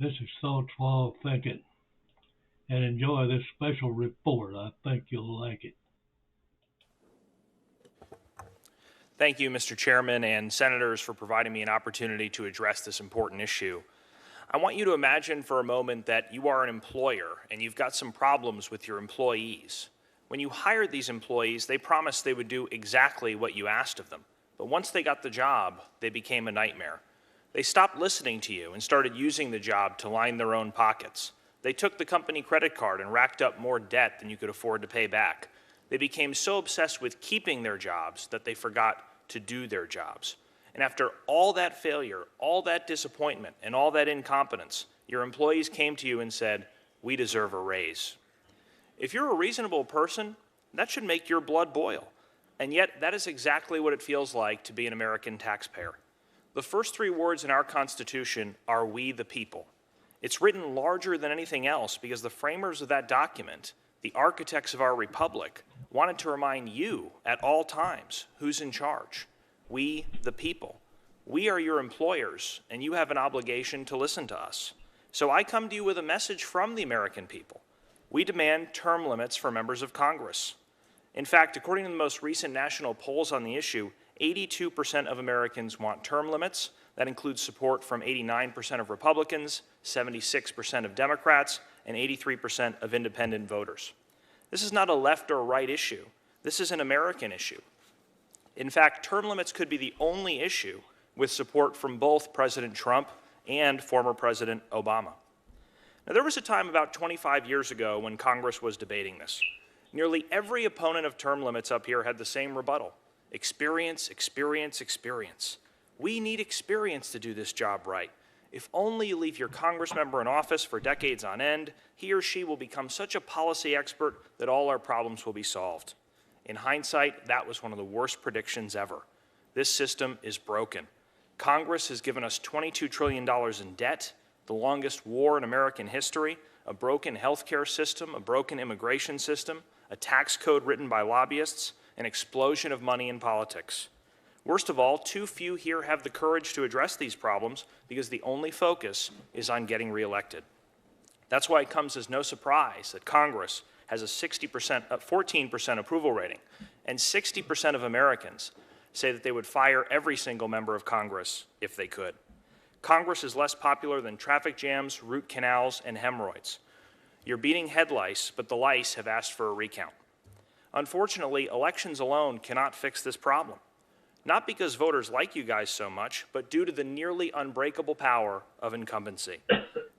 This is so 12 thinking, and enjoy this special report. I think you'll like it. Thank you, Mr. Chairman and Senators, for providing me an opportunity to address this important issue. I want you to imagine for a moment that you are an employer and you've got some problems with your employees. When you hired these employees, they promised they would do exactly what you asked of them. But once they got the job, they became a nightmare. They stopped listening to you and started using the job to line their own pockets. They took the company credit card and racked up more debt than you could afford to pay back. They became so obsessed with keeping their jobs that they forgot to do their jobs. And after all that failure, all that disappointment, and all that incompetence, your employees came to you and said, "We deserve a raise." If you're a reasonable person, that should make your blood boil. And yet, that is exactly what it feels like to be an American taxpayer. The first three words in our Constitution are "we the people." It's written larger than anything else because the framers of that document, the architects of our republic, wanted to remind you at all times who's in charge. We, the people. We are your employers, and you have an obligation to listen to us. So I come to you with a message from the American people. We demand term limits for members of Congress. In fact, according to the most recent national polls on the issue, 82% of Americans want term limits. That includes support from 89% of Republicans, 76% of Democrats, and 83% of independent voters. This is not a left or right issue. This is an American issue. In fact, term limits could be the only issue with support from both President Trump and former President Obama. Now, there was a time about 25 years ago when Congress was debating this. Nearly every opponent of term limits up here had the same rebuttal: experience, experience, experience. We need experience to do this job right. If only you leave your Congress member in office for decades on end, he or she will become such a policy expert that all our problems will be solved. In hindsight, that was one of the worst predictions ever. This system is broken. Congress has given us $22 trillion in debt, the longest war in American history, a broken healthcare system, a broken immigration system, a tax code written by lobbyists, an explosion of money in politics. Worst of all, too few here have the courage to address these problems because the only focus is on getting reelected. That's why it comes as no surprise that Congress has a 14% approval rating, and 60% of Americans say that they would fire every single member of Congress if they could. Congress is less popular than traffic jams, root canals, and hemorrhoids. You're beating head lice, but the lice have asked for a recount. Unfortunately, elections alone cannot fix this problem. Not because voters like you guys so much, but due to the nearly unbreakable power of incumbency.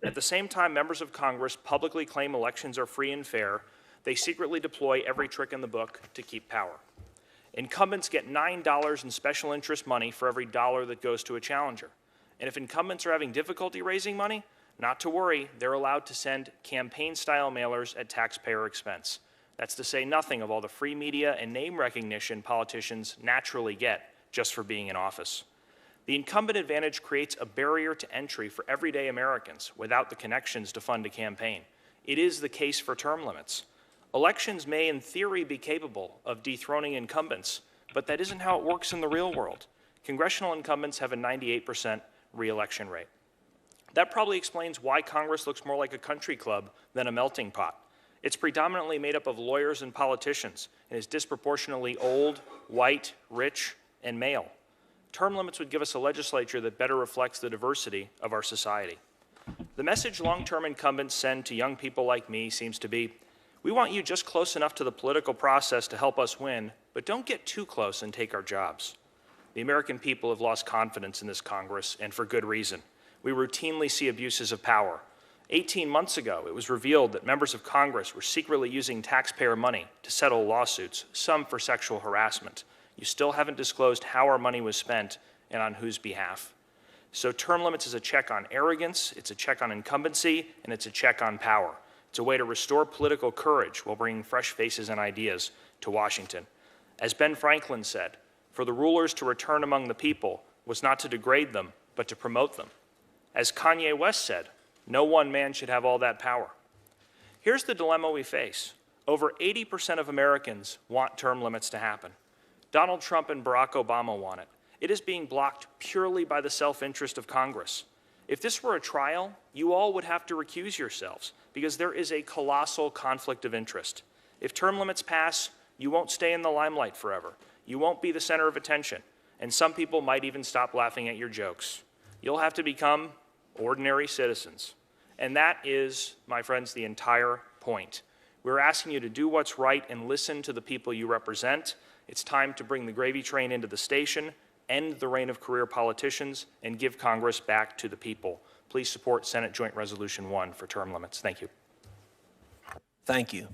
At the same time members of Congress publicly claim elections are free and fair, they secretly deploy every trick in the book to keep power. Incumbents get $9 in special interest money for every dollar that goes to a challenger. And if incumbents are having difficulty raising money, not to worry, they're allowed to send campaign-style mailers at taxpayer expense. That's to say nothing of all the free media and name recognition politicians naturally get just for being in office. The incumbent advantage creates a barrier to entry for everyday Americans without the connections to fund a campaign. It is the case for term limits. Elections may, in theory, be capable of dethroning incumbents, but that isn't how it works in the real world. Congressional incumbents have a 98% re-election rate. That probably explains why Congress looks more like a country club than a melting pot. It's predominantly made up of lawyers and politicians and is disproportionately old, white, rich, and male. Term limits would give us a legislature that better reflects the diversity of our society. The message long-term incumbents send to young people like me seems to be, we want you just close enough to the political process to help us win, but don't get too close and take our jobs. The American people have lost confidence in this Congress, and for good reason. We routinely see abuses of power. 18 months ago, it was revealed that members of Congress were secretly using taxpayer money to settle lawsuits, some for sexual harassment. You still haven't disclosed how our money was spent and on whose behalf. So term limits is a check on arrogance, it's a check on incumbency, and it's a check on power. It's a way to restore political courage while bringing fresh faces and ideas to Washington. As Ben Franklin said, for the rulers to return among the people was not to degrade them, but to promote them. As Kanye West said, no one man should have all that power. Here's the dilemma we face. Over 80% of Americans want term limits to happen. Donald Trump and Barack Obama want it. It is being blocked purely by the self-interest of Congress. If this were a trial, you all would have to recuse yourselves because there is a colossal conflict of interest. If term limits pass, you won't stay in the limelight forever. You won't be the center of attention, and some people might even stop laughing at your jokes. You'll have to become ordinary citizens. And that is, my friends, the entire point. We're asking you to do what's right and listen to the people you represent. It's time to bring the gravy train into the station, end the reign of career politicians, and give Congress back to the people. Please support Senate Joint Resolution 1 for term limits. Thank you. Thank you.